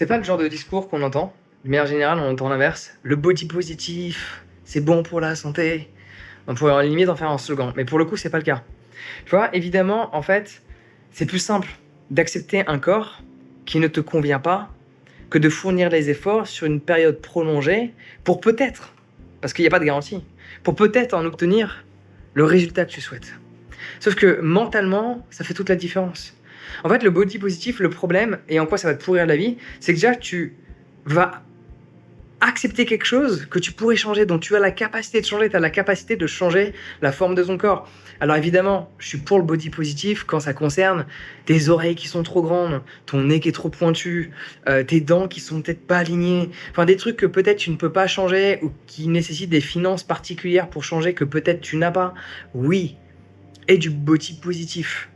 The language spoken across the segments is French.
C'est pas le genre de discours qu'on entend. De manière générale, on entend l'inverse. Le body positif, c'est bon pour la santé. On pourrait en limite en faire un slogan. Mais pour le coup, c'est pas le cas. Tu vois, évidemment, en fait, c'est plus simple d'accepter un corps qui ne te convient pas que de fournir les efforts sur une période prolongée pour peut-être, parce qu'il n'y a pas de garantie, pour peut-être en obtenir le résultat que tu souhaites. Sauf que mentalement, ça fait toute la différence. En fait, le body positif, le problème, et en quoi ça va te pourrir la vie, c'est que déjà, tu vas accepter quelque chose que tu pourrais changer, dont tu as la capacité de changer, tu as la capacité de changer la forme de ton corps. Alors évidemment, je suis pour le body positif quand ça concerne tes oreilles qui sont trop grandes, ton nez qui est trop pointu, tes dents qui sont peut-être pas alignées, enfin des trucs que peut-être tu ne peux pas changer ou qui nécessitent des finances particulières pour changer que peut-être tu n'as pas. Oui, et du body positif.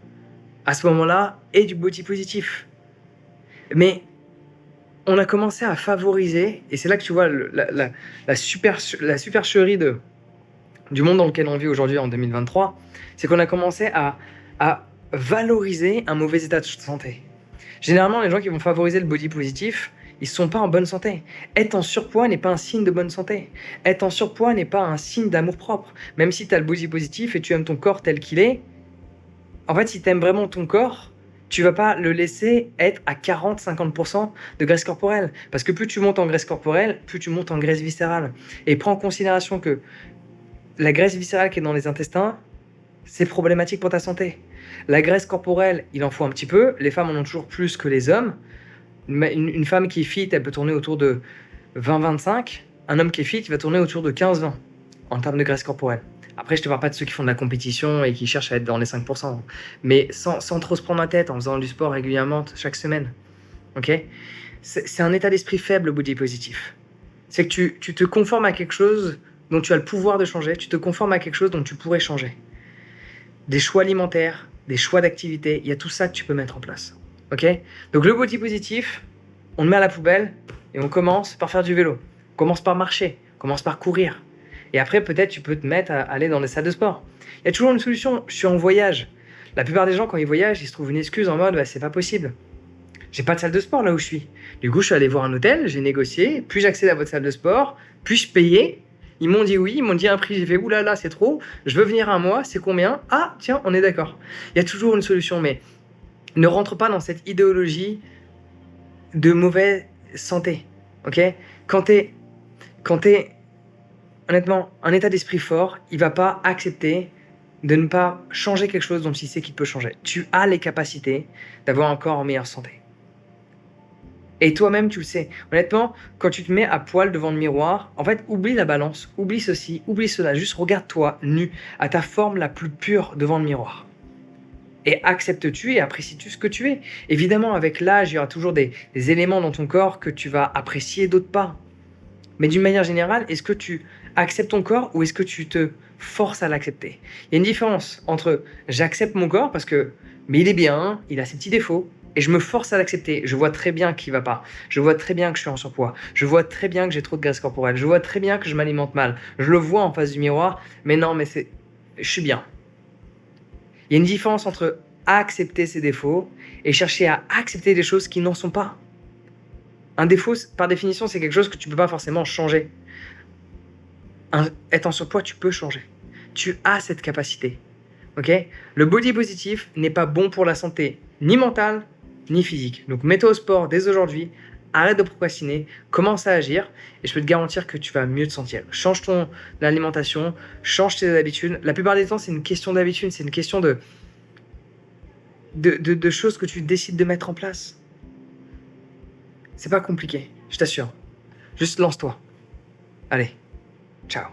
À ce moment-là, et du body positif. Mais on a commencé à favoriser, et c'est là que tu vois la supercherie du monde dans lequel on vit aujourd'hui en 2023, c'est qu'on a commencé à valoriser un mauvais état de santé. Généralement, les gens qui vont favoriser le body positif, ils ne sont pas en bonne santé. Être en surpoids n'est pas un signe de bonne santé. Être en surpoids n'est pas un signe d'amour propre. Même si tu as le body positif et tu aimes ton corps tel qu'il est, en fait, si tu aimes vraiment ton corps, tu vas pas le laisser être à 40-50% de graisse corporelle. Parce que plus tu montes en graisse corporelle, plus tu montes en graisse viscérale. Et prends en considération que la graisse viscérale qui est dans les intestins, c'est problématique pour ta santé. La graisse corporelle, il en faut un petit peu. Les femmes en ont toujours plus que les hommes. Une femme qui est fit, elle peut tourner autour de 20-25. Un homme qui est fit, il va tourner autour de 15-20 en termes de graisse corporelle. Après, je te parle pas de ceux qui font de la compétition et qui cherchent à être dans les 5%. Mais sans trop se prendre la tête, en faisant du sport régulièrement chaque semaine. Ok ? C'est un état d'esprit faible, le body positif. C'est que tu te conformes à quelque chose dont tu as le pouvoir de changer. Tu te conformes à quelque chose dont tu pourrais changer. Des choix alimentaires, des choix d'activité, il y a tout ça que tu peux mettre en place. Ok ? Donc le body positif, on le met à la poubelle et on commence par faire du vélo. On commence par marcher, on commence par courir. Et après, peut-être, tu peux te mettre à aller dans des salles de sport. Il y a toujours une solution. Je suis en voyage. La plupart des gens, quand ils voyagent, ils se trouvent une excuse en mode c'est pas possible. J'ai pas de salle de sport là où je suis. Du coup, je suis allé voir un hôtel, j'ai négocié. Puis-je accéder à votre salle de sport? Puis-je payer? Ils m'ont dit oui, ils m'ont dit un prix. J'ai fait oulala, c'est trop. Je veux venir un mois, c'est combien? Ah, tiens, on est d'accord. Il y a toujours une solution, mais ne rentre pas dans cette idéologie de mauvaise santé. Ok? Quand t'es honnêtement, un état d'esprit fort, il va pas accepter de ne pas changer quelque chose dont il sait qu'il peut changer. Tu as les capacités d'avoir un corps en meilleure santé. Et toi-même, tu le sais. Honnêtement, quand tu te mets à poil devant le miroir, en fait, oublie la balance, oublie ceci, oublie cela. Juste regarde-toi nu, à ta forme la plus pure devant le miroir. Et acceptes-tu et apprécies-tu ce que tu es. Évidemment, avec l'âge, il y aura toujours des éléments dans ton corps que tu vas apprécier, d'autres pas. Mais d'une manière générale, est-ce que tu acceptes ton corps ou est-ce que tu te forces à l'accepter? Il y a une différence entre j'accepte mon corps parce que mais il est bien, il a ses petits défauts et je me force à l'accepter. Je vois très bien qu'il va pas. Je vois très bien que je suis en surpoids. Je vois très bien que j'ai trop de graisse corporelle. Je vois très bien que je m'alimente mal. Je le vois en face du miroir, mais non, mais je suis bien. Il y a une différence entre accepter ses défauts et chercher à accepter des choses qui n'en sont pas. Un défaut, par définition, c'est quelque chose que tu peux pas forcément changer. Être en surpoids, tu peux changer. Tu as cette capacité. Ok ? Le body positif n'est pas bon pour la santé, ni mentale, ni physique. Donc mets-toi au sport dès aujourd'hui, arrête de procrastiner, commence à agir, et je peux te garantir que tu vas mieux te sentir. Change ton alimentation, change tes habitudes. La plupart des temps, c'est une question d'habitude, c'est une question de choses que tu décides de mettre en place. C'est pas compliqué, je t'assure. Juste lance-toi. Allez, ciao.